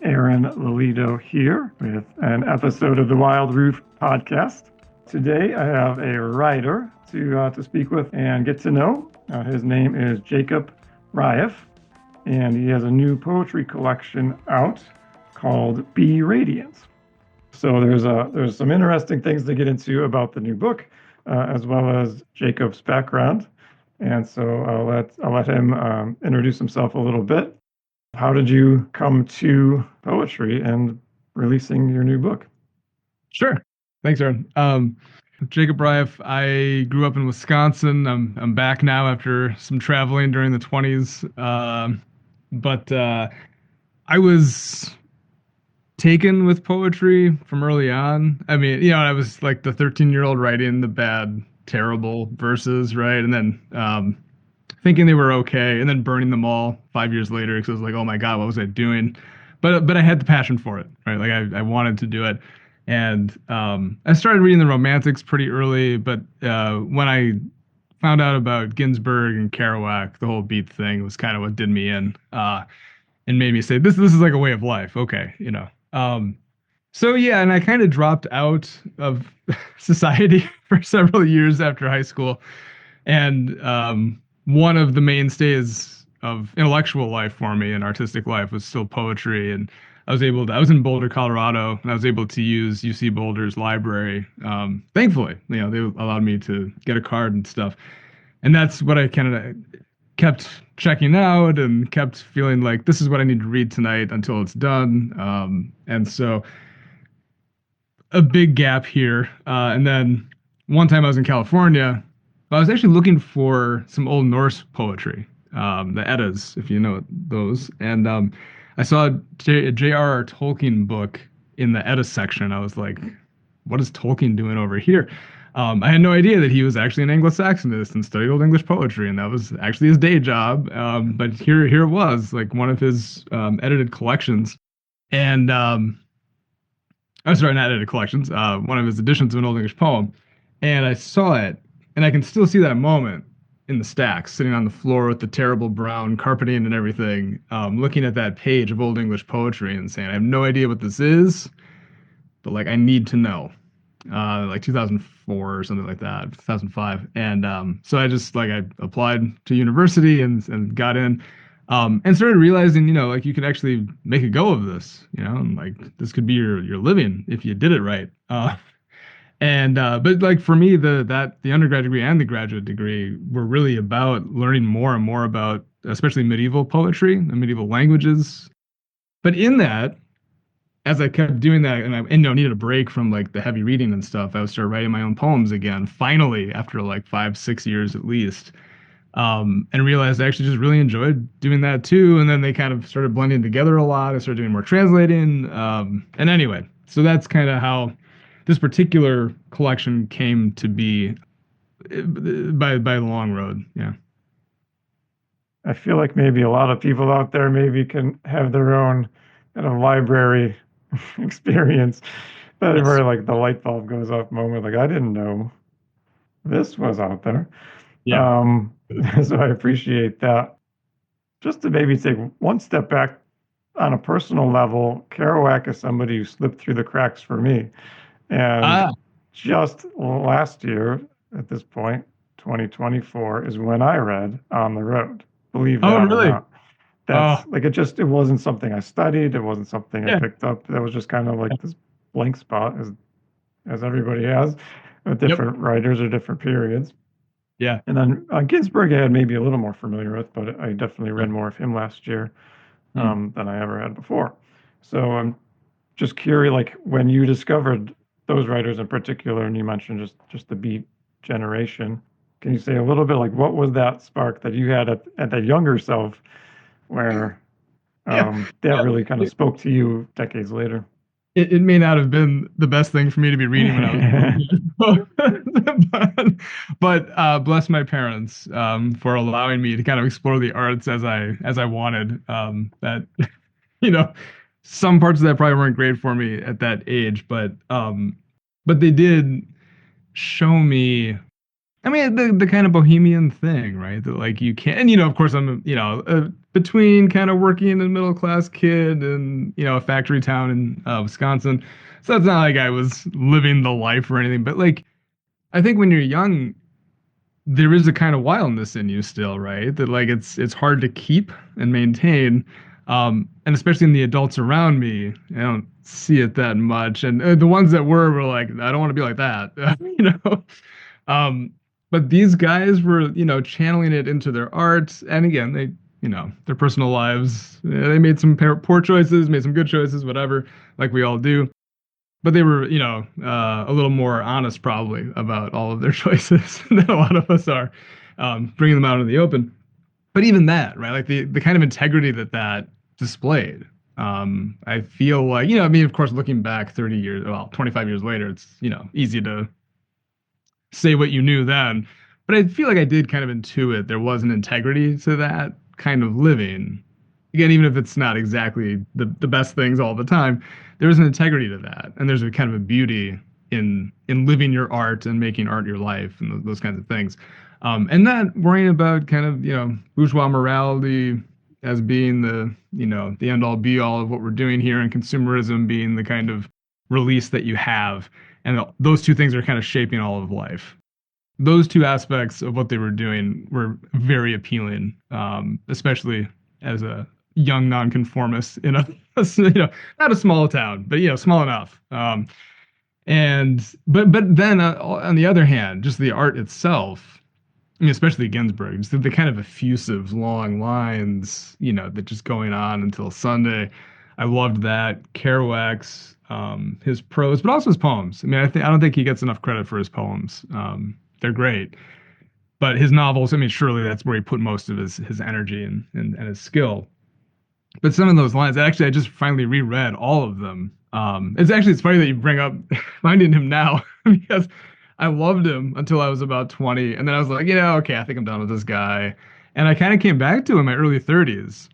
Aaron Lelito here with an episode of the Wild Roof podcast. Today I have a writer to speak with and get to know. His name is Jacob Riyeff, and he has a new poetry collection out called Be Radiant. So there's some interesting things to get into about the new book, as well as Jacob's background. And so I'll let him introduce himself a little bit. How did you come to poetry and releasing your new book? Sure. Thanks, Aaron. Jacob Riyeff. I grew up in Wisconsin. I'm back now after some traveling during the 20s. But I was taken with poetry from early on. I mean, I was like the 13-year-old writing the bad, terrible verses, right? And then thinking they were okay, and then burning them all 5 years later because I was like, oh my God, what was I doing? But I had the passion for it, right? Like I wanted to do it. And I started reading the Romantics pretty early, but when I found out about Ginsberg and Kerouac, the whole beat thing was kind of what did me in and made me say, this is like a way of life. Okay, So yeah, and I kind of dropped out of society for several years after high school. And one of the mainstays of intellectual life for me and artistic life was still poetry. And I was in Boulder, Colorado, and I was able to use UC Boulder's library. Thankfully, they allowed me to get a card and stuff. And that's what I kind of kept checking out and kept feeling like this is what I need to read tonight until it's done. And so a big gap here. And then one time I was in California, I was actually looking for some Old Norse poetry, the Eddas, if you know those. And I saw a J.R.R. Tolkien book in the Edda section. I was like, what is Tolkien doing over here? I had no idea that he was actually an Anglo-Saxonist and studied Old English poetry, and that was actually his day job. But here it was, like one of his edited collections. And I'm sorry, not edited collections, one of his editions of an Old English poem. And I saw it. And I can still see that moment in the stacks, sitting on the floor with the terrible brown carpeting and everything, looking at that page of Old English poetry and saying, I have no idea what this is, but like I need to know. Like 2004 or something like that, 2005. And so I applied to university and got in, and started realizing, like you could actually make a go of this, and like this could be your living if you did it right. But like for me, the undergrad degree and the graduate degree were really about learning more and more about, especially medieval poetry and medieval languages. But in that, as I kept doing that, and I needed a break from like the heavy reading and stuff, I started writing my own poems again. Finally, after like 5-6 years at least, and realized I actually just really enjoyed doing that too. And then they kind of started blending together a lot. I started doing more translating. And anyway, so that's kind of how this particular collection came to be by the long road. Yeah. I feel like maybe a lot of people out there maybe can have their own kind of library experience Yes. where like the light bulb goes off moment. Like I didn't know this was out there. Yeah. So I appreciate that. Just to maybe take one step back on a personal level, Kerouac is somebody who slipped through the cracks for me. And just last year, at this point, 2024, is when I read On the Road. Believe that or Really? not. That's like it wasn't something I studied. It wasn't something I Yeah. picked up. That was just kind of like this blank spot as everybody has with different writers or different periods. Yeah. And then Ginsberg I had maybe a little more familiar with, but I definitely read more of him last year than I ever had before. So I'm just curious, like when you discovered those writers in particular, and you mentioned just the beat generation, can you say a little bit like what was that spark that you had at that younger self where that really kind of spoke to you decades later? It may not have been the best thing for me to be reading when I was but bless my parents for allowing me to kind of explore the arts as I wanted. That you know some parts of that probably weren't great for me at that age, but they did show me. I mean, the kind of bohemian thing, right? That like you can, and of course, I'm between kind of working in a middle class kid and a factory town in Wisconsin, so it's not like I was living the life or anything. But like, I think when you're young, there is a kind of wildness in you still, right? That like it's hard to keep and maintain, and especially in the adults around me, I don't see it that much. And the ones that were like, I don't want to be like that, Um, but these guys were, channeling it into their art, and again, they, their personal lives. They made some poor choices, made some good choices, whatever, like we all do, but they were, a little more honest probably about all of their choices than a lot of us are, bringing them out in the open. But even that, right? Like the kind of integrity that displayed. I feel like, I mean, of course, looking back 30 years, well, 25 years later, it's, easy to say what you knew then. But I feel like I did kind of intuit there was an integrity to that kind of living. Again, even if it's not exactly the best things all the time, there's an integrity to that. And there's a kind of a beauty in living your art and making art your life and those kinds of things. And not worrying about kind of, bourgeois morality as being the end all be all of what we're doing here, and consumerism being the kind of release that you have. And those two things are kind of shaping all of life. Those two aspects of what they were doing were very appealing, especially as a young nonconformist in not a small town, but small enough. But then on the other hand, just the art itself. I mean, especially Ginsberg, just the kind of effusive, long lines, that just going on until Sunday. I loved that. Kerouac's, his prose, but also his poems. I mean, I don't think he gets enough credit for his poems. They're great, but his novels, I mean, surely that's where he put most of his energy and his skill. But some of those lines, actually, I just finally reread all of them. It's funny that you bring up finding him now because I loved him until I was about 20, and then I was like, okay, I think I'm done with this guy. And I kind of came back to him in my early 30s.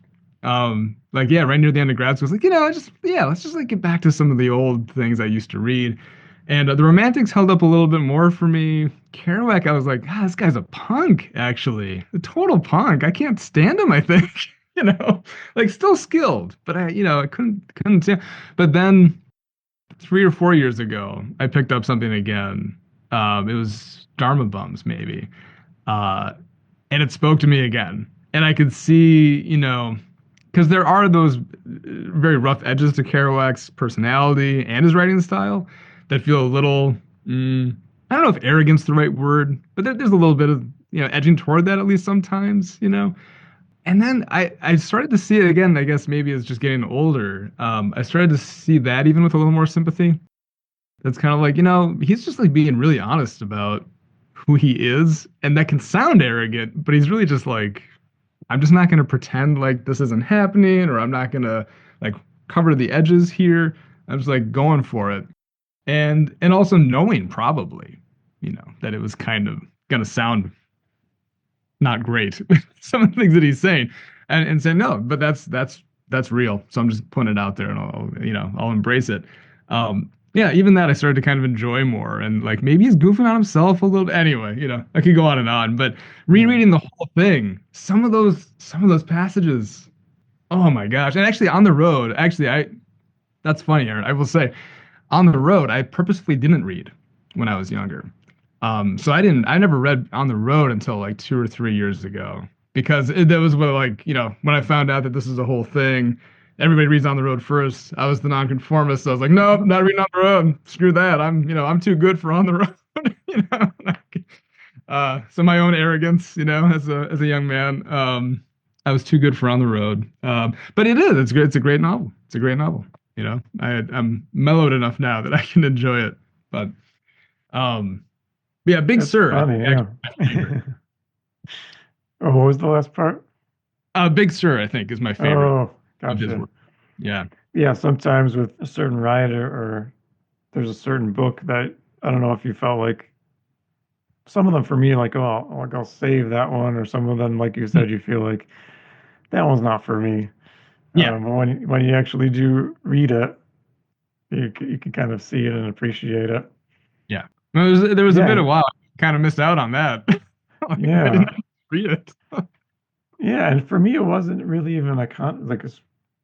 Like yeah, right near the end of grad school, I was like, let's just like get back to some of the old things I used to read. And the Romantics held up a little bit more for me. Kerouac, I was like, God, this guy's a punk, actually, a total punk. I can't stand him. I think, like still skilled, but I couldn't stand. But then 3 or 4 years ago, I picked up something again. It was Dharma Bums, maybe, uh, and it spoke to me again. And I could see, because there are those very rough edges to Kerouac's personality and his writing style that feel a little, I don't know if arrogance the right word, but there's a little bit of, edging toward that at least sometimes. And then I started to see it again, I guess maybe it's just getting older. I started to see that even with a little more sympathy. That's kind of like, he's just like being really honest about who he is. And that can sound arrogant, but he's really just like, I'm just not going to pretend like this isn't happening, or I'm not going to like cover the edges here. I'm just like going for it. And also knowing probably, that it was kind of going to sound not great. Some of the things that he's saying, and saying no, but that's real. So I'm just putting it out there, and I'll embrace it. Yeah, even that I started to kind of enjoy more, and like maybe he's goofing on himself a little. Anyway, I could go on and on, but rereading the whole thing, some of those passages, oh my gosh! And actually, on the road, that's funny, Aaron. I will say, on the road, I purposefully didn't read when I was younger. So I never read on the road until like 2 or 3 years ago, because that was what, like, when I found out that this is a whole thing, everybody reads on the road first. I was the nonconformist. So I was like, nope, not reading on the road. Screw that. I'm too good for on the road. you know. So my own arrogance, as a young man, I was too good for on the road. But it is. It's good. It's a great novel. It's a great novel. I'm mellowed enough now that I can enjoy it. But um, yeah, Big That's Sur, I funny, think yeah. actually my favorite. Oh, what was the last part? Big Sur, I think, is my favorite Oh, of his gotcha. work. Yeah. Yeah, sometimes with a certain writer or there's a certain book that I don't know if you felt like some of them for me, like, oh, like I'll save that one, or some of them, like you said, you feel like that one's not for me. Yeah, when you actually do read it, you can kind of see it and appreciate it. yeah. There was a Yeah, bit of wow, kind of missed out on that. Like, I yeah, didn't read it. yeah. And for me, it wasn't really even like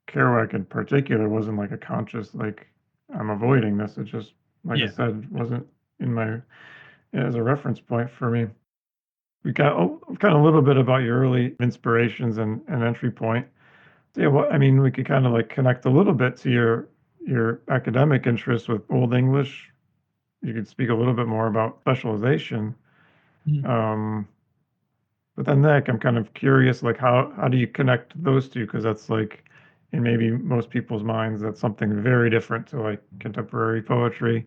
Kerouac in particular wasn't like a conscious like I'm avoiding this. It just like I Yeah, said wasn't in my as a reference point for me. We got kind of a little bit about your early inspirations and entry point. So, yeah, well, I mean, we could kind of like connect a little bit to your academic interest with Old English. You could speak a little bit more about specialization. Mhm. Um, but then, Nick, I'm kind of curious, like how do you connect those two? Because that's like, in maybe most people's minds, that's something very different to like contemporary poetry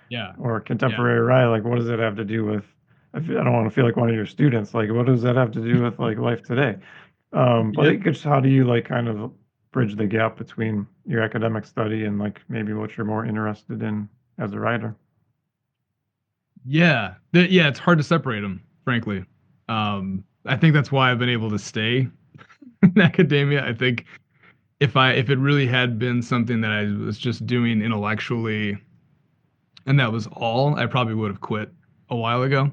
Yeah, or yeah, contemporary writing. Like, what does it have to do with? I don't want to feel like one of your students. Like, what does that have to do with like life today? But yeah. like, just how do you like kind of bridge the gap between your academic study and like maybe what you're more interested in as a writer? Yeah, yeah, it's hard to separate them, frankly. I think that's why I've been able to stay in academia. I think if it really had been something that I was just doing intellectually and that was all, I probably would have quit a while ago.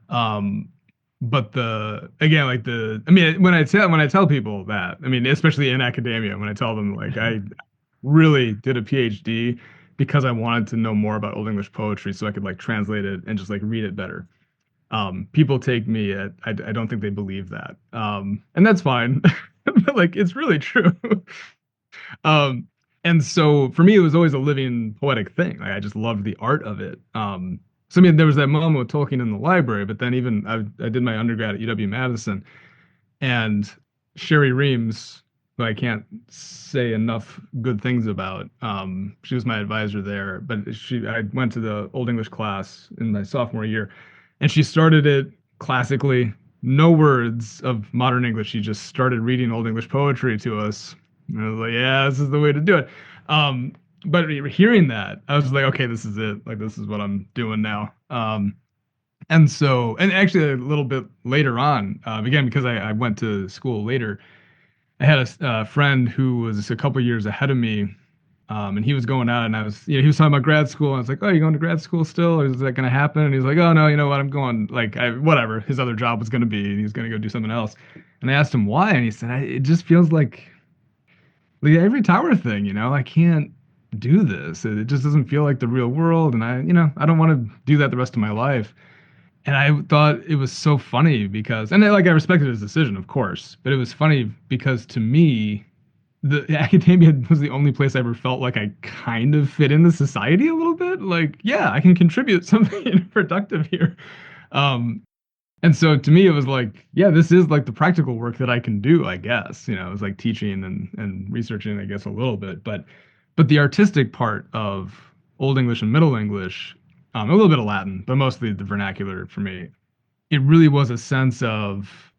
Um, but the again, like I mean, when I tell people that, I mean, especially in academia, when I tell them like I really did a PhD because I wanted to know more about Old English poetry so I could like translate it and just like read it better. People take me at I don't think they believe that, and that's fine. But like it's really true. um, and so for me, it was always a living poetic thing. Like I just loved the art of it. So I mean, there was that moment with Tolkien in the library, but then even I did my undergrad at UW-Madison, and Sherry Reams, who I can't say enough good things about. She was my advisor there, but I went to the Old English class in my sophomore year, and she started it classically, no words of modern English. She just started reading Old English poetry to us. And I was like, yeah, this is the way to do it. Um, but hearing that, I was like, okay, this is it. Like, this is what I'm doing now. And so, and actually, a little bit later on, again, because I went to school later, I had a friend who was a couple years ahead of me, and he was going out, and he was talking about grad school, and I was like, "Oh, you going to grad school still? Or is that going to happen?" And he's like, "Oh no, you know what? I'm going like whatever his other job was going to be, and he was going to go do something else." And I asked him why, and he said, "It just feels like the Ivory Tower thing, I can't do this. It just doesn't feel like the real world, and I don't want to do that the rest of my life." And I thought it was so funny because, and I respected his decision, of course, but it was funny because to me, the academia was the only place I ever felt like I kind of fit into society a little bit. Like, yeah, I can contribute something productive here. Um, and so to me, it was like, yeah, this is like the practical work that I can do, I guess. It was like teaching and researching, I guess, a little bit, but the artistic part of Old English and Middle English, a little bit of Latin, but mostly the vernacular for me. It really was a sense of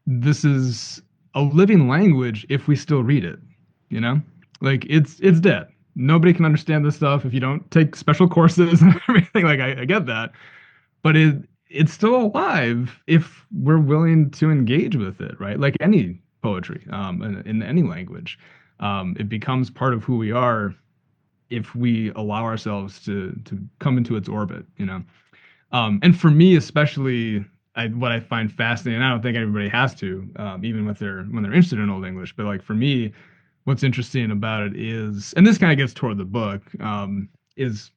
this is a living language if we still read it, you know? Like it's dead. Nobody can understand this stuff if you don't take special courses and everything. Like I get that. But it's still alive if we're willing to engage with it, right? Like any poetry, in any language. It becomes part of who we are if we allow ourselves to come into its orbit. And for me, especially, what I find fascinating, I don't think everybody has to, even when they're interested in Old English, but like for me, what's interesting about it is, and this kind of gets toward the book, is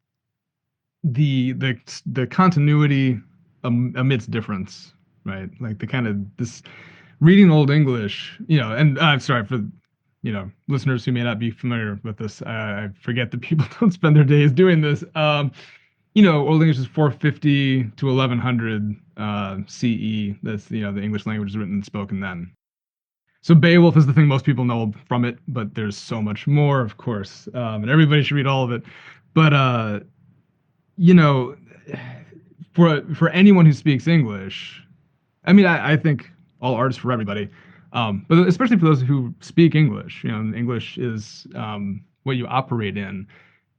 the continuity amidst difference, right? Like the kind of this reading Old English, and I'm sorry for listeners who may not be familiar with this. I forget that people don't spend their days doing this. Old English is 450 to 1100 CE. That's the English language is written and spoken then. So Beowulf is the thing most people know from it, but there's so much more, of course, and everybody should read all of it. But you know, for anyone who speaks English, I mean, I think all art is for everybody, but especially for those who speak English. English is what you operate in.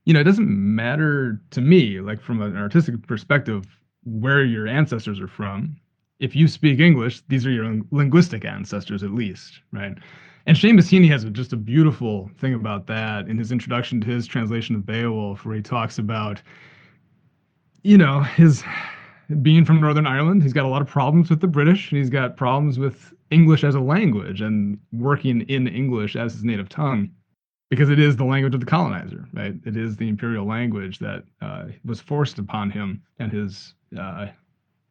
It doesn't matter to me, like from an artistic perspective, where your ancestors are from. If you speak English, these are your linguistic ancestors, at least, right? And Seamus Heaney has just a beautiful thing about that in his introduction to his translation of Beowulf, where he talks about, his being from Northern Ireland. He's got a lot of problems with the British. He's got problems with English as a language and working in English as his native tongue because it is the language of the colonizer, right? It is the imperial language that was forced upon him and his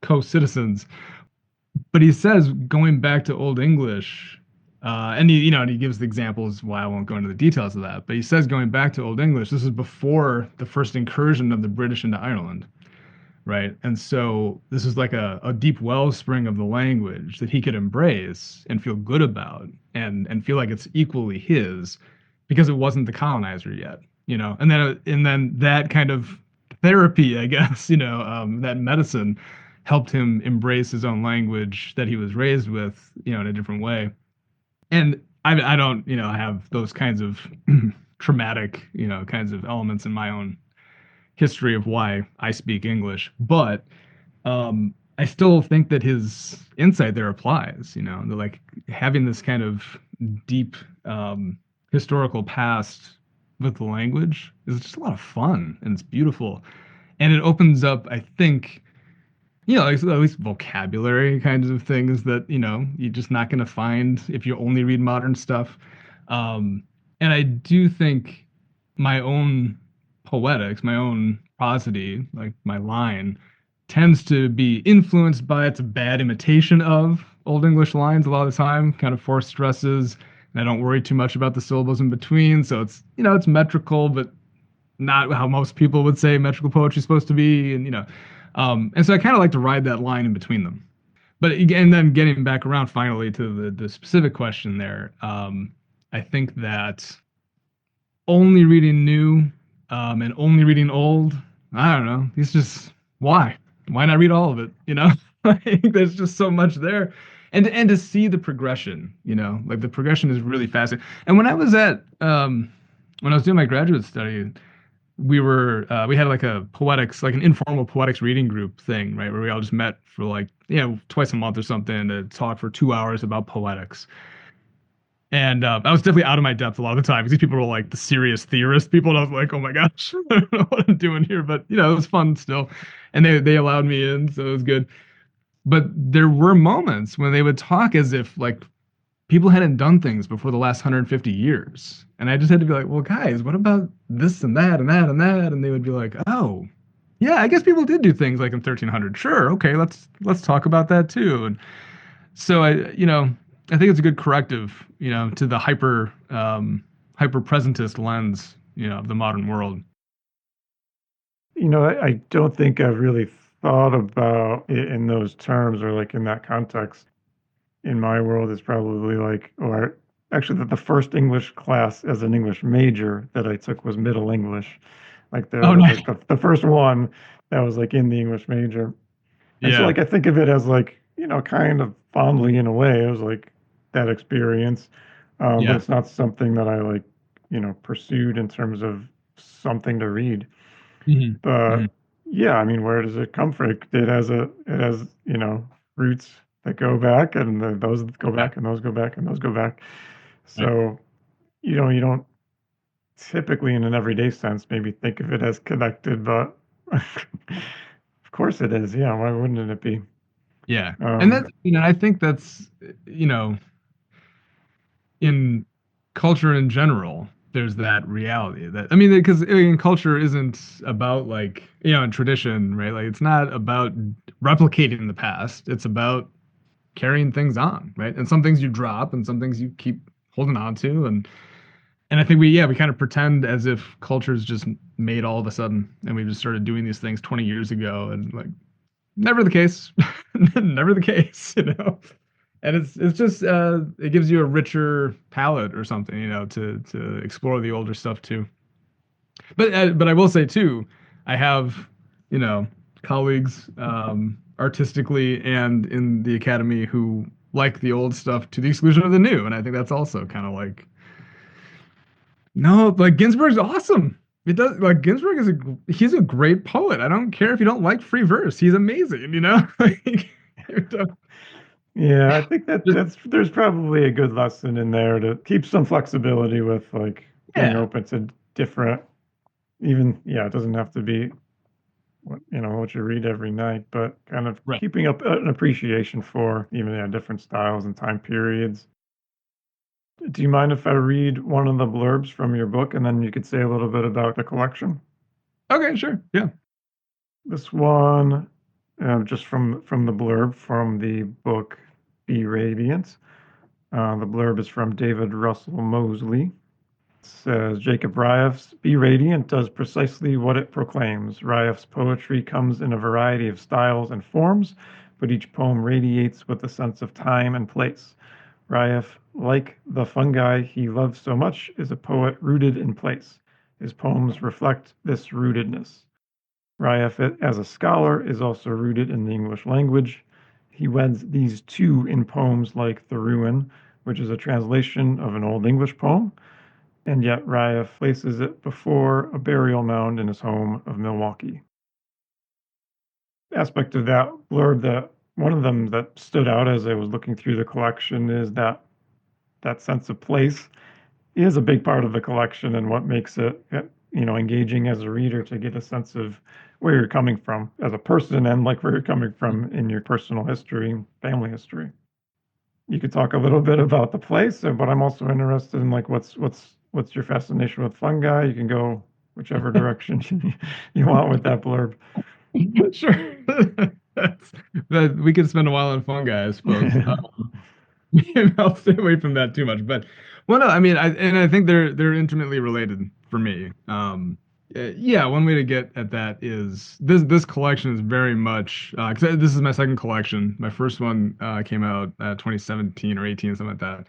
co-citizens. But he says, going back to Old English, and he gives the examples why I won't go into the details of that. But he says, going back to Old English, this is before the first incursion of the British into Ireland, right? And so this is like a deep wellspring of the language that he could embrace and feel good about and feel like it's equally his because it wasn't the colonizer yet, and then that kind of therapy, I guess, that medicine helped him embrace his own language that he was raised with, in a different way. And I don't, have those kinds of traumatic, kinds of elements in my own history of why I speak English, but I still think that his insight there applies. Like having this kind of deep historical past with the language is just a lot of fun and it's beautiful, and it opens up, I think, at least vocabulary kinds of things that you're just not going to find if you only read modern stuff. And I do think my own poetics, my own prosody, like my line, tends to be influenced by it's a bad imitation of Old English lines a lot of the time, kind of forced stresses, and I don't worry too much about the syllables in between. So it's metrical, but not how most people would say metrical poetry is supposed to be, and so I kind of like to ride that line in between them. But again, then getting back around finally to the specific question there, I think that only reading new and only reading old, I don't know. It's just why? Why not read all of it? I think there's just so much there, and to see the progression, like the progression is really fascinating. And when I was doing my graduate study, we had like a poetics, like an informal poetics reading group thing, right, where we all just met for like twice a month or something to talk for 2 hours about poetics. And I was definitely out of my depth a lot of the time because these people were like the serious theorist people, and I was like, oh my gosh, I don't know what I'm doing here, but it was fun still, and they allowed me in, so it was good. But there were moments when they would talk as if like people hadn't done things before the last 150 years. And I just had to be like, well, guys, what about this and that and that and that? And they would be like, oh, yeah, I guess people did do things like in 1300. Sure, okay, let's talk about that too. And so I think it's a good corrective, to the hyper presentist lens, of the modern world. I don't think I've really thought about it in those terms or like in that context. In my world, it's probably like, or actually, the first English class as an English major that I took was Middle English. Like there Oh, was nice. like the first one that was like in the English major. And so Yeah, like I think of it as like, kind of fondly in a way. It was like that experience. But yeah. it's not something that I like, pursued in terms of something to read. Hmm. Hmm. But yeah, I mean, where does it come from? It has, roots that go back, and those go Yeah, back, and those go back, and those go back. right. So, you don't typically, in an everyday sense, maybe think of it as connected, but of course it is. Yeah, why wouldn't it be? Yeah. And Um, that's, I think that's, in culture in general, there's that reality that, I mean, because culture isn't about like, in tradition, right? Like it's not about replicating the past. It's about carrying things on, right? And some things you drop and some things you keep holding on to. And I think we kind of pretend as if culture's just made all of a sudden and we just started doing these things 20 years ago and like never the case. Never the case, and it's just it gives you a richer palette or something, to explore the older stuff too. But I will say too, I have colleagues artistically and in the academy who like the old stuff to the exclusion of the new, and I think that's also kind of like no, like Ginsberg's awesome. It does like Ginsberg he's a great poet. I don't care if you don't like free verse. He's amazing, Like, Yeah, I think that Just there's probably a good lesson in there to keep some flexibility with like being yeah, open to different, even yeah, it doesn't have to be what you read every night, but kind of right. keeping up an appreciation for even yeah, different styles and time periods. Do you mind if I read one of the blurbs from your book and then you could say a little bit about the collection? Okay, sure. Yeah. This one, just from the blurb from the book Be Radiant. The blurb is from David Russell Mosley. It says Jacob Rieff's Be Radiant does precisely what it proclaims. Rieff's poetry comes in a variety of styles and forms, but each poem radiates with a sense of time and place. Rieff, like the fungi he loves so much, is a poet rooted in place. His poems reflect this rootedness. Rieff, as a scholar, is also rooted in the English language. He weds these two in poems like The Ruin, which is a translation of an Old English poem, and yet Rieff places it before a burial mound in his home of Milwaukee. Aspect of that blurb that one of them that stood out as I was looking through the collection is that sense of place is a big part of the collection and what makes it engaging as a reader to get a sense of where you're coming from as a person and like where you're coming from in your personal history, family history. You could talk a little bit about the place, but I'm also interested in like what's your fascination with fungi. You can go whichever direction you want with that blurb. Sure. That we could spend a while on fungi, I suppose. I'll stay away from that too much. But well, no, I mean, I think they're intimately related for me. Yeah, one way to get at that is this collection is very much because this is my second collection. My first one came out 2017 or 18, something like that.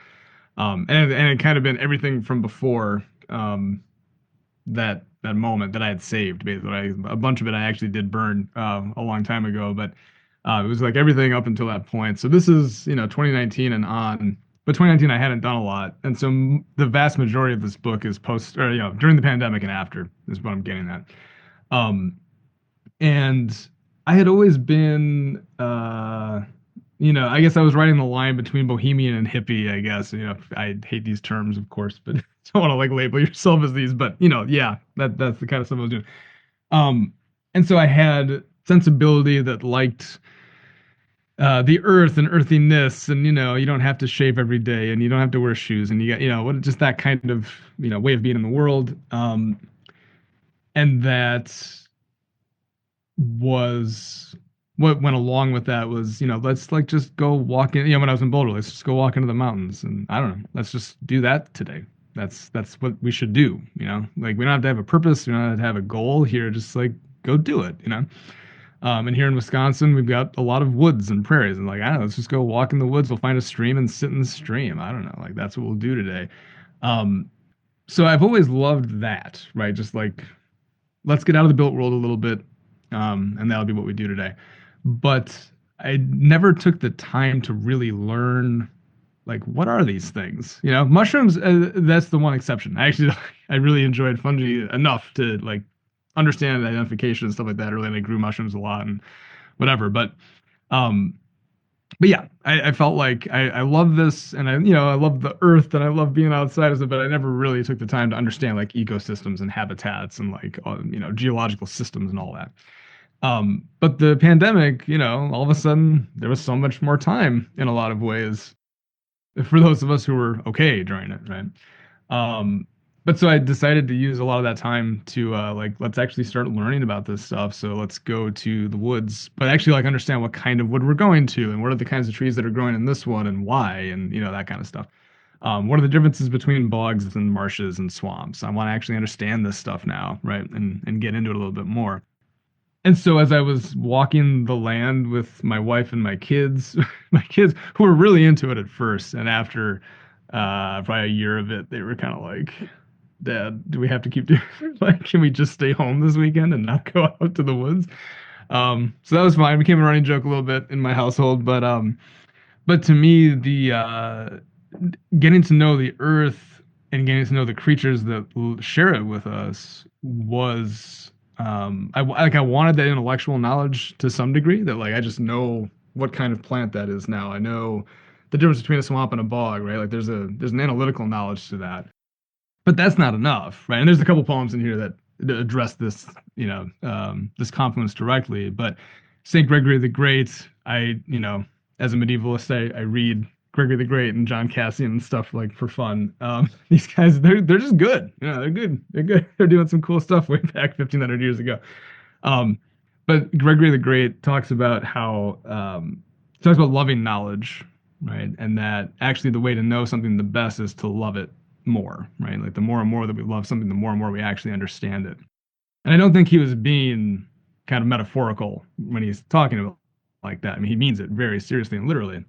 And it kind of been everything from before that moment that I had saved. Basically, a bunch of it I actually did burn a long time ago, but it was like everything up until that point. So this is 2019 and on. But 2019 I hadn't done a lot, and so the vast majority of this book is post or during the pandemic and after is what I'm getting at. Um, and I had always been, I guess I was writing the line between bohemian and hippie, I guess. I hate these terms, of course, but don't want to like label yourself as these, but yeah, that's the kind of stuff I was doing. Um, and so I had sensibility that liked the earth and earthiness, and you don't have to shave every day, and you don't have to wear shoes, and you got what just that kind of way of being in the world. And that was what went along with that was, let's like just go walk in, when I was in Boulder, let's just go walk into the mountains. And I don't know, let's just do that today. That's what we should do, like we don't have to have a purpose, we don't have to have a goal here, just like go do it. And here in Wisconsin, we've got a lot of woods and prairies, and like, I don't know, let's just go walk in the woods, we'll find a stream and sit in the stream. I don't know, like that's what we'll do today. Um, so I've always loved that, right? Just like let's get out of the built world a little bit, and that'll be what we do today. But I never took the time to really learn, like, what are these things? Mushrooms. That's the one exception. I really enjoyed fungi enough to like understand the identification and stuff like that early, and I grew mushrooms a lot and whatever. Um, but yeah, I felt like I love this, and I love the earth, and I love being outside of it, but I never really took the time to understand like ecosystems and habitats and like geological systems and all that. But the pandemic, all of a sudden there was so much more time in a lot of ways for those of us who were okay during it, right? Um, but so I decided to use a lot of that time to like let's actually start learning about this stuff. So let's go to the woods, but actually like understand what kind of wood we're going to and what are the kinds of trees that are growing in this one and why and that kind of stuff. What are the differences between bogs and marshes and swamps? I want to actually understand this stuff now, right? And get into it a little bit more. And so as I was walking the land with my wife and my kids, my kids who were really into it at first, and after probably a year of it, they were kind of like, "Dad, do we have to keep doing like, can we just stay home this weekend and not go out to the woods?" So that was fine. It became a running joke a little bit in my household, but to me, the getting to know the earth and getting to know the creatures that share it with us was I wanted that intellectual knowledge to some degree that like I just know what kind of plant that is now. I know the difference between a swamp and a bog, right? Like there's an analytical knowledge to that. But that's not enough, right? And there's a couple poems in here that address this, this confluence directly. But Saint Gregory the Great, as a medievalist, I read Gregory the Great and John Cassian and stuff like for fun. These guys, they're just good. They're good. They're good. They're doing some cool stuff way back 1,500 years ago. Um, but Gregory the Great talks about how talks about loving knowledge, right? And that actually the way to know something the best is to love it more, right? Like the more and more that we love something, the more and more we actually understand it. And I don't think he was being kind of metaphorical when he's talking about like that. I mean, he means it very seriously and literally.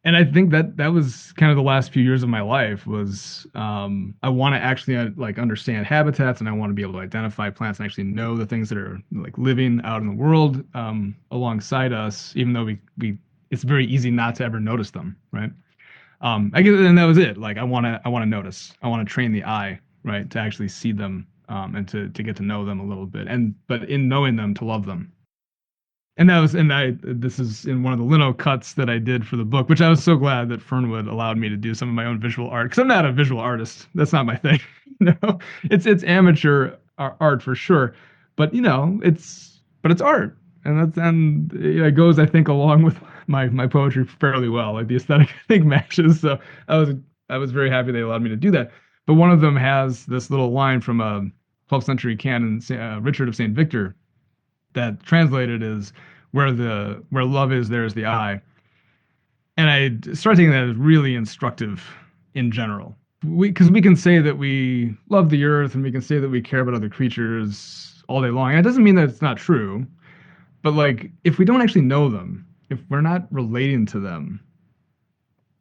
And I think that was kind of the last few years of my life was I want to actually like understand habitats, and I want to be able to identify plants and actually know the things that are like living out in the world alongside us, even though we it's very easy not to ever notice them, right? I guess, and that was it. Like I want to notice. I want to train the eye, right, to actually see them, and to get to know them a little bit, and but in knowing them, to love them. And that was, and I this is in one of the lino cuts that I did for the book, which I was so glad that Fernwood allowed me to do some of my own visual art because I'm not a visual artist. That's not my thing. It's amateur art for sure, but it's art, and it goes I think along with my poetry fairly well. Like the aesthetic I think matches. So I was very happy they allowed me to do that. But one of them has this little line from a 12th century canon, Richard of Saint Victor, that translated is where love is, there is the eye. And I started thinking that as really instructive in general. Because we can say that we love the earth and we can say that we care about other creatures all day long. And it doesn't mean that it's not true. But like if we don't actually know them, if we're not relating to them,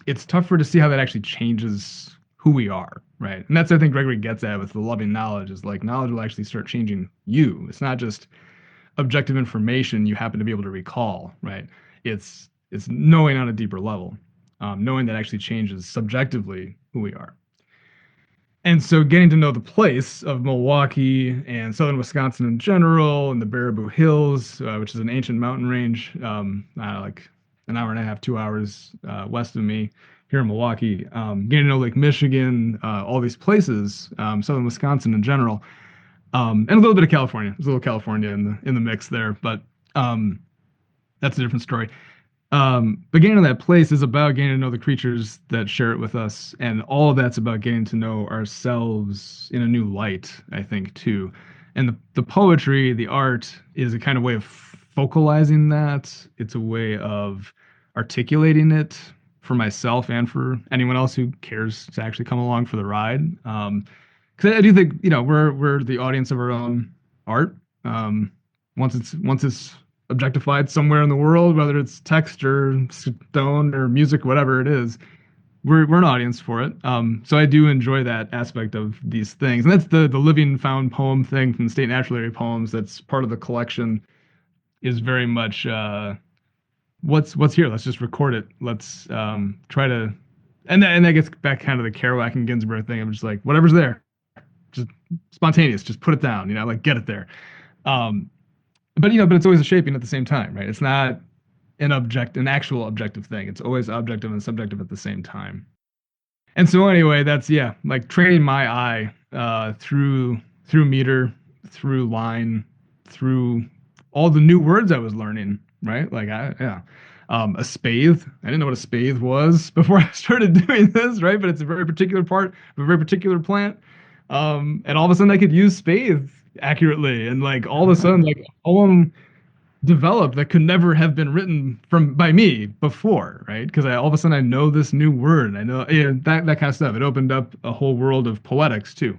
it's tougher to see how that actually changes who we are, right? And that's I think Gregory gets at with the loving knowledge is like knowledge will actually start changing you. It's not just objective information you happen to be able to recall, right? It's knowing on a deeper level, knowing that actually changes subjectively who we are. And so getting to know the place of Milwaukee and southern Wisconsin in general and the Baraboo Hills, which is an ancient mountain range, like an hour and a half, 2 hours west of me here in Milwaukee, getting to know Lake Michigan, all these places, southern Wisconsin in general, and a little bit of California. There's a little California in the mix there, but that's a different story. But getting to that place is about getting to know the creatures that share it with us, and all of that's about getting to know ourselves in a new light, I think, too. And the poetry, the art, is a kind of way of focalizing that. It's a way of articulating it for myself and for anyone else who cares to actually come along for the ride. Because I do think we're the audience of our own art. Once it's objectified somewhere in the world, whether it's text or stone or music, whatever it is, we're an audience for it. So I do enjoy that aspect of these things, and that's the living found poem thing from the State Natural Area Poems. That's part of the collection. Is very much what's here. Let's just record it. Let's try to, and that gets back kind of the Kerouac and Ginsberg thing. I'm just like whatever's there, just spontaneous, just put it down. Like get it there. But it's always a shaping at the same time, right? It's not an actual objective thing. It's always objective and subjective at the same time. And so anyway, that's like training my eye through meter, through line, through all the new words I was learning, right? Like a spathe. I didn't know what a spathe was before I started doing this, right? But it's a very particular part of a very particular plant. And all of a sudden I could use spathe accurately, and like all of a sudden like a poem developed that could never have been written by me before, right? Because all of a sudden I know this new word. I know that kind of stuff. It opened up a whole world of poetics too.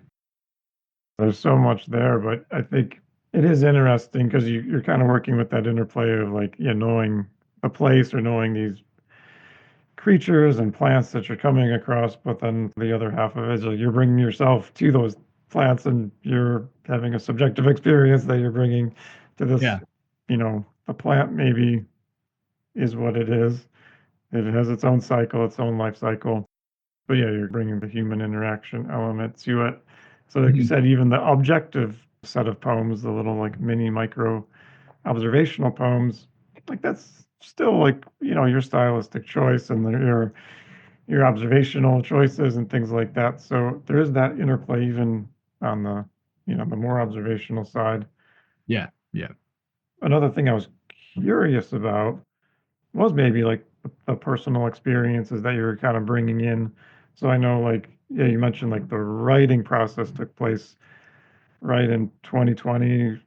There's so much there, but I think it is interesting because you're kind of working with that interplay of like knowing a place or knowing these creatures and plants that you're coming across, but then the other half of it is like you're bringing yourself to those plants and you're having a subjective experience that you're bringing to this. Yeah. The plant maybe is what it is. It has its own cycle, its own life cycle. But you're bringing the human interaction element to it. So like you said, even the objective set of poems, the little like mini micro observational poems, like that's still like, your stylistic choice and your observational choices and things like that. So there is that interplay even on the more observational side. Yeah, yeah. Another thing I was curious about was maybe like the personal experiences that you were kind of bringing in. So I know, like, yeah, you mentioned like the writing process took place right in 2020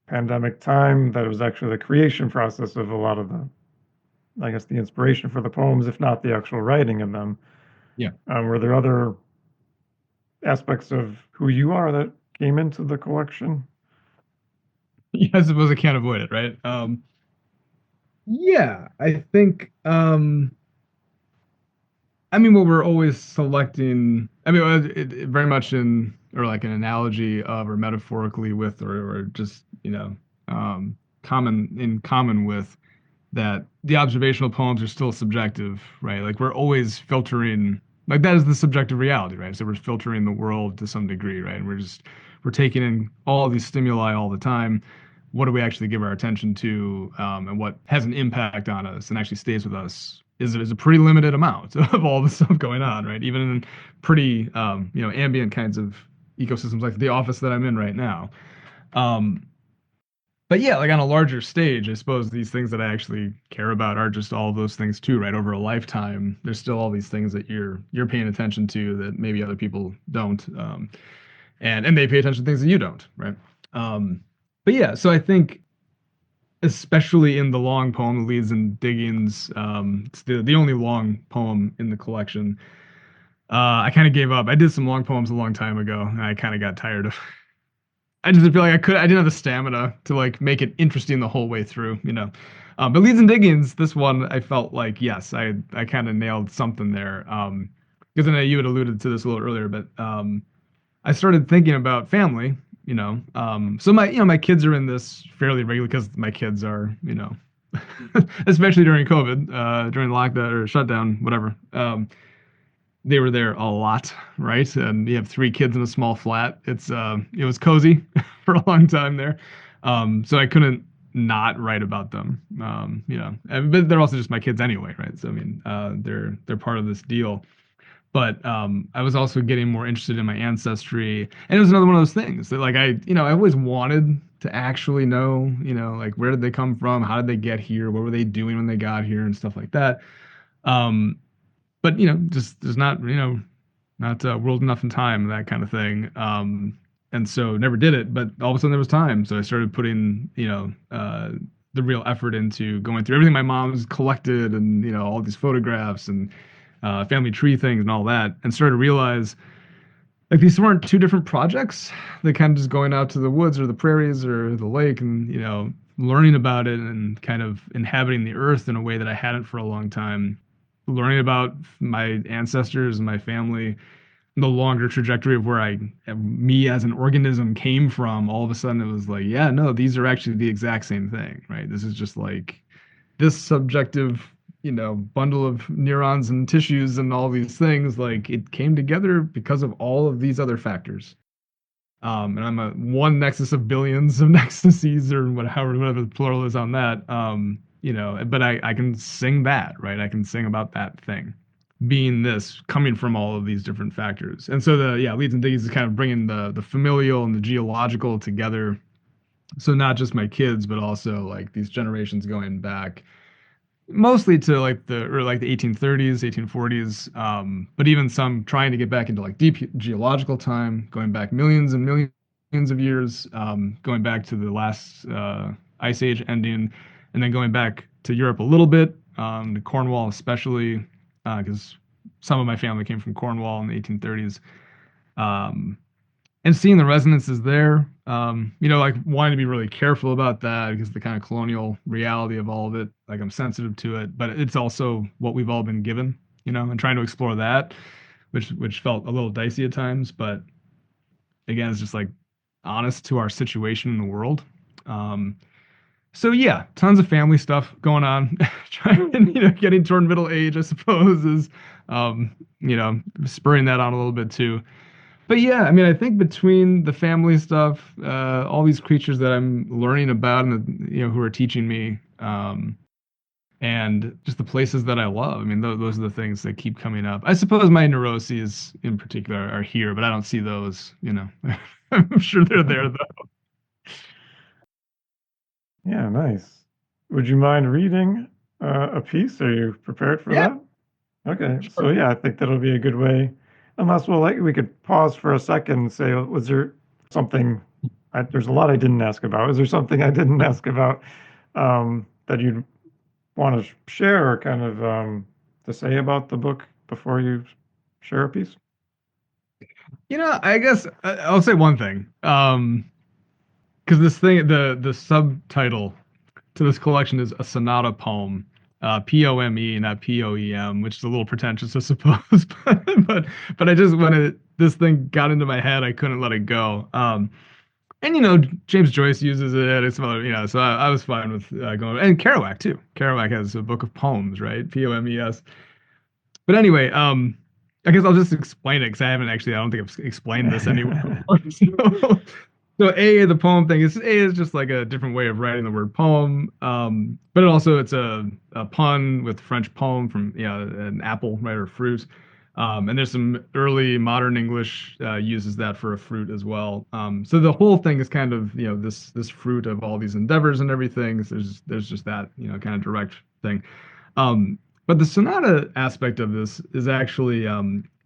pandemic time. That it was actually the creation process of a lot of I guess, the inspiration for the poems, if not the actual writing of them. Yeah. Were there other aspects of who you are that came into the collection? Yeah, I suppose I can't avoid it, right? Yeah, I think I mean, well, we're always selecting. I mean, it very much in, or like an analogy of, or metaphorically with, or just, common with that. The observational poems are still subjective, right? Like we're always filtering. Like that is the subjective reality, right? So we're filtering the world to some degree, right? And we're taking in all these stimuli all the time. What do we actually give our attention to, and what has an impact on us and actually stays with us is a pretty limited amount of all the stuff going on, right? Even in pretty, ambient kinds of ecosystems like the office that I'm in right now. Um, but yeah, like on a larger stage, I suppose these things that I actually care about are just all of those things too, right? Over a lifetime, there's still all these things that you're paying attention to that maybe other people don't, and they pay attention to things that you don't, right? Um, but yeah, so I think especially in the long poem, the Leads and Diggings, it's the only long poem in the collection. I kind of gave up. I did some long poems a long time ago, and I kind of got tired of. I just feel like I didn't have the stamina to like make it interesting the whole way through, you know. But Leads and Diggings, this one, I felt like yes, I kind of nailed something there. Because I know you had alluded to this a little earlier, but I started thinking about family, you know. So my kids are in this fairly regularly because my kids are, especially during COVID, during lockdown or shutdown, whatever. They were there a lot, right? And you have three kids in a small flat. It was cozy for a long time there. So I couldn't not write about them. But they're also just my kids anyway, right? So I mean, they're part of this deal. But I was also getting more interested in my ancestry, and it was another one of those things that, like, I always wanted to actually know, like where did they come from, how did they get here, what were they doing when they got here, and stuff like that. Um, but just there's not, not world enough in time, that kind of thing. And so never did it, but all of a sudden there was time, so I started putting, the real effort into going through everything my mom's collected, and all these photographs and family tree things and all that, and started to realize like these weren't two different projects. They kind of just going out to the woods or the prairies or the lake and learning about it and kind of inhabiting the earth in a way that I hadn't for a long time. Learning about my ancestors and my family, the longer trajectory of where me as an organism came from. All of a sudden, it was like, yeah, no, these are actually the exact same thing, right? This is just like this subjective, bundle of neurons and tissues and all these things. Like it came together because of all of these other factors. And I'm a one nexus of billions of nexuses, or whatever the plural is on that. But I can sing that, right? I can sing about that thing being this, coming from all of these different factors. And so Leads and Diggings is kind of bringing the familial and the geological together. So not just my kids, but also like these generations going back mostly to like the 1830s, 1840s, but even some trying to get back into like deep geological time, going back millions and millions of years, going back to the last ice age ending, and then going back to Europe a little bit, to Cornwall especially, because some of my family came from Cornwall in the 1830s. Um, and seeing the resonances there, like wanting to be really careful about that because the kind of colonial reality of all of it, like I'm sensitive to it, but it's also what we've all been given, and trying to explore that, which felt a little dicey at times, but again, it's just like honest to our situation in the world. Um, so yeah, tons of family stuff going on, trying, getting toward middle age, I suppose, is, spurring that on a little bit too. But yeah, I mean, I think between the family stuff, all these creatures that I'm learning about and who are teaching me, and just the places that I love. I mean, those are the things that keep coming up. I suppose my neuroses in particular are here, but I don't see those, you know. I'm sure they're there though. Yeah, nice. Would you mind reading a piece? Are you prepared for Yeah, that? Okay, so sure. yeah, I think that'll be a good way. Unless, well, like we could pause for a second and say, was there something? There's a lot I didn't ask about. Is there something I didn't ask about that you'd want to share or kind of to say about the book before you share a piece? You know, I guess I'll say one thing. Because this thing, the subtitle to this collection is a Sonata Pome, Pome, not Poem, which is a little pretentious, I suppose. But I just when this thing got into my head, I couldn't let it go. And you know, James Joyce uses it. It's some other, you know, so I was fine with going. And Kerouac too. Kerouac has a book of poems, right? Pomes. But anyway, I guess I'll just explain it because I haven't actually. I don't think I've explained this anywhere before. So the poem thing is just like a different way of writing the word poem. But it's a pun with French poem from an apple, right, or fruit. And there's some early modern English uses that for a fruit as well. So the whole thing is kind of this fruit of all these endeavors and everything. So there's just that kind of direct thing. But the sonata aspect of this is actually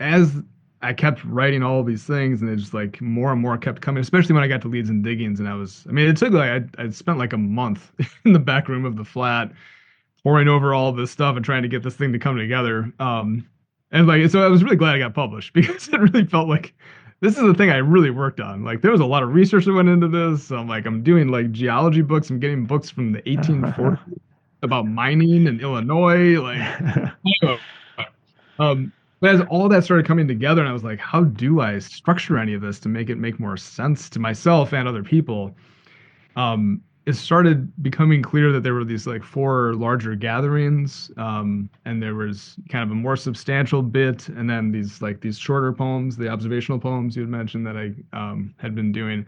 as I kept writing all these things, and it just like more and more kept coming, especially when I got to Leads and Diggings. And I mean, it took like I spent like a month in the back room of the flat, poring over all this stuff and trying to get this thing to come together. And like, so I was really glad I got published because it really felt like this is the thing I really worked on. Like, there was a lot of research that went into this. So I'm doing like geology books. I'm getting books from the 1840s about mining in Illinois. Like, um, but as all that started coming together, and I was like, how do I structure any of this to make it make more sense to myself and other people? It started becoming clear that there were these like four larger gatherings, and there was kind of a more substantial bit, and then these shorter poems, the observational poems you had mentioned that I had been doing,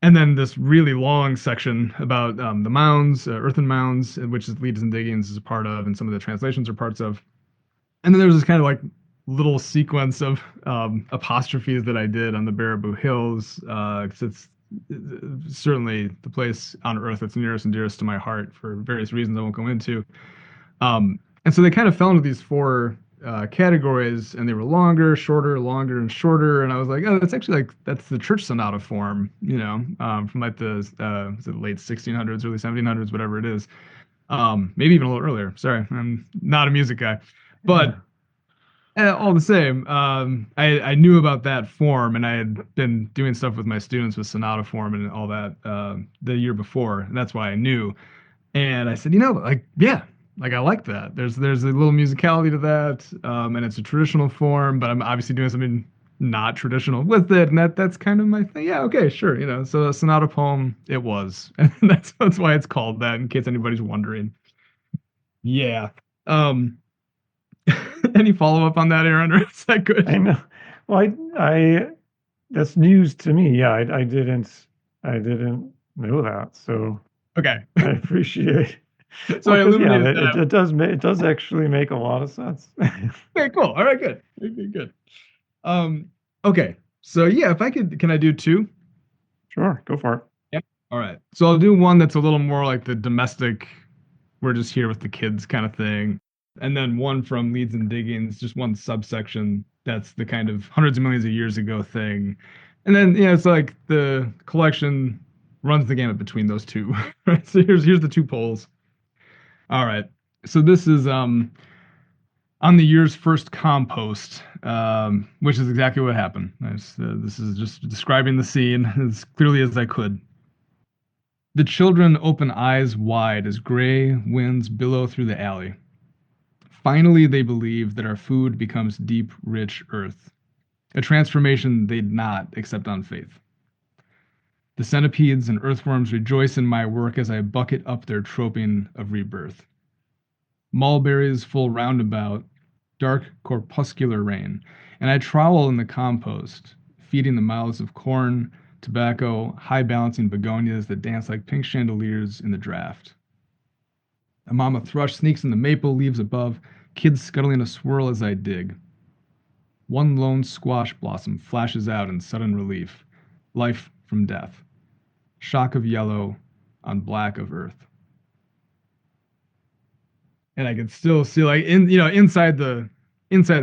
and then this really long section about the mounds, earthen mounds, which is Leads and Diggings is a part of, and some of the translations are parts of. And then there's this kind of like little sequence of apostrophes that I did on the Baraboo Hills, because it's certainly the place on earth that's nearest and dearest to my heart for various reasons I won't go into. And so they kind of fell into these four categories, and they were longer, and shorter. And I was like, oh, that's actually like that's the church sonata form, from like the was it late 1600s, early 1700s, whatever it is. Maybe even a little earlier. Sorry, I'm not a music guy, Yeah. but all the same, I knew about that form, and I had been doing stuff with my students with sonata form and all that the year before, and that's why I knew. And I said, like, yeah, like I like that. There's a little musicality to that, and it's a traditional form, but I'm obviously doing something not traditional with it, and that's kind of my thing. Yeah, okay, sure, So a sonata poem, it was, and that's why it's called that, in case anybody's wondering. Yeah. Um, any follow up on that, Aaron, or is that good? I know. Well, that's news to me. Yeah, I didn't know that. So Okay. I appreciate. So Well, I because yeah, illuminated that. it does actually make a lot of sense. Okay, cool. All right, good. Good, good. Um, okay. So yeah, if I could, can I do two? Sure, go for it. Yeah. All right. So I'll do one that's a little more like the domestic, we're just here with the kids kind of thing. And then one from Leads and Diggings, just one subsection that's the kind of hundreds of millions of years ago thing. And then, it's like the collection runs the gamut between those two. Right. So here's the two poles. All right. So this is on the year's first compost, which is exactly what happened. This is just describing the scene as clearly as I could. The children open eyes wide as gray winds billow through the alley. Finally, they believe that our food becomes deep, rich earth, a transformation they'd not accept on faith. The centipedes and earthworms rejoice in my work as I bucket up their troping of rebirth. Mulberries full roundabout, dark corpuscular rain, and I trowel in the compost, feeding the mouths of corn, tobacco, high balancing begonias that dance like pink chandeliers in the draft. A mama thrush sneaks in the maple leaves above, kids scuttling a swirl as I dig. One lone squash blossom flashes out in sudden relief. Life from death. Shock of yellow on black of earth. And I could still see like inside the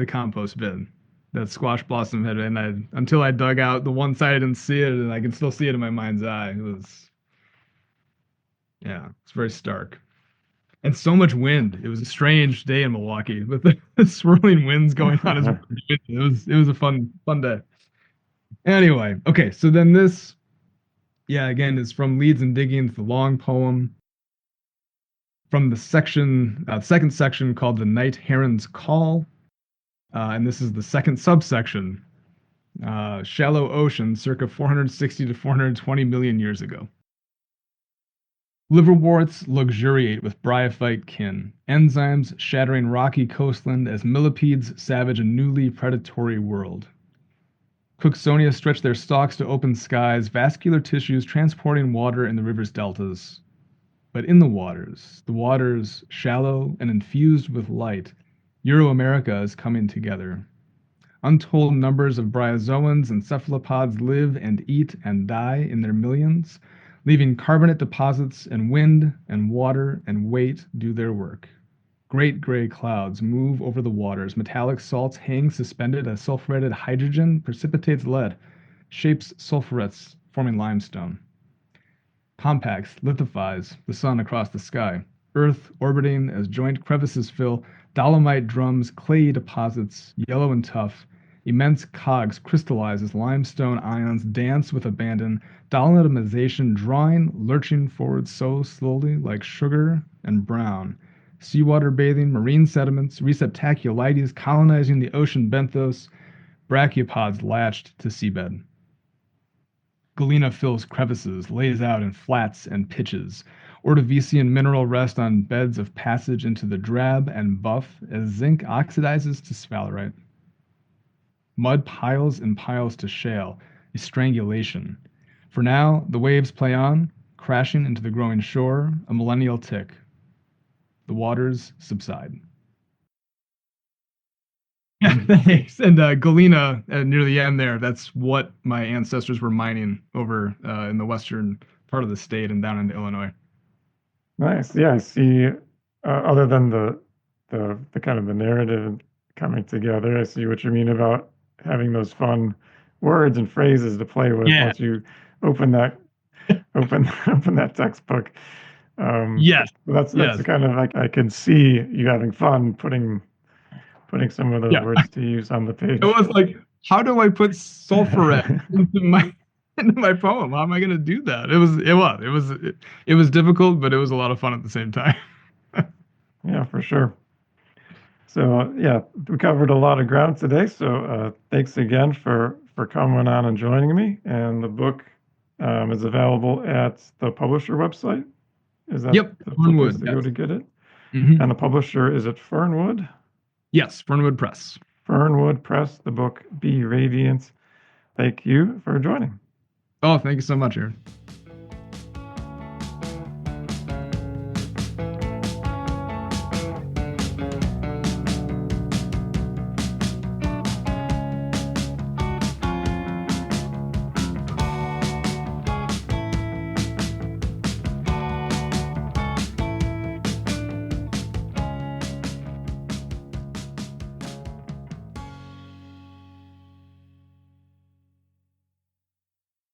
compost bin that squash blossom had, and I until I dug out the one side I didn't see it, and I can still see it in my mind's eye. It was, yeah, it's very stark. And so much wind. It was a strange day in Milwaukee with the swirling winds going on as it was a fun day. Anyway, okay, so then this, yeah, again, is from Leads and Diggings, the long poem from the second section called The Night Heron's Call. And this is the second subsection, Shallow Ocean, circa 460 to 420 million years ago. Liverworts luxuriate with bryophyte kin, enzymes shattering rocky coastland as millipedes savage a newly predatory world. Cooksonia stretch their stalks to open skies, vascular tissues transporting water in the river's deltas. But in the waters shallow and infused with light, Euro-America is coming together. Untold numbers of bryozoans and cephalopods live and eat and die in their millions, leaving carbonate deposits, and wind and water and weight do their work. Great gray clouds move over the waters, metallic salts hang suspended as sulfuretted hydrogen precipitates lead, shapes sulfurets forming limestone. Compacts lithifies the sun across the sky, Earth orbiting as joint crevices fill, dolomite drums, clayey deposits, yellow and tough, immense cogs crystallize as limestone ions dance with abandon, dolomitimization drawing, lurching forward so slowly like sugar and brown, seawater bathing, marine sediments, receptaculites colonizing the ocean benthos, brachiopods latched to seabed. Galena fills crevices, lays out in flats and pitches. Ordovician mineral rest on beds of passage into the drab and buff as zinc oxidizes to sphalerite. Mud piles and piles to shale, a strangulation. For now, the waves play on, crashing into the growing shore, a millennial tick. The waters subside. Yeah, thanks. And Galena, near the end there, that's what my ancestors were mining over in the western part of the state and down into Illinois. Nice. Yeah, I see. Other than the kind of the narrative coming together, I see what you mean about having those fun words and phrases to play with Yeah. once you open that open that textbook. Yes. That's Yes. kind of like I can see you having fun putting some of those Yeah. words to use on the page. It was like, how do I put sulfuret into my poem? How am I going to do that? It was difficult, but it was a lot of fun at the same time. Yeah, for sure. So yeah, we covered a lot of ground today. So thanks again for coming on and joining me. And the book is available at the publisher website. Is that Yep, the Fernwood, place to go to get it? Mhm. And the publisher is at Fernwood. Yes, Fernwood Press. Fernwood Press. The book Be Radiant. Thank you for joining. Oh, thank you so much, Aaron.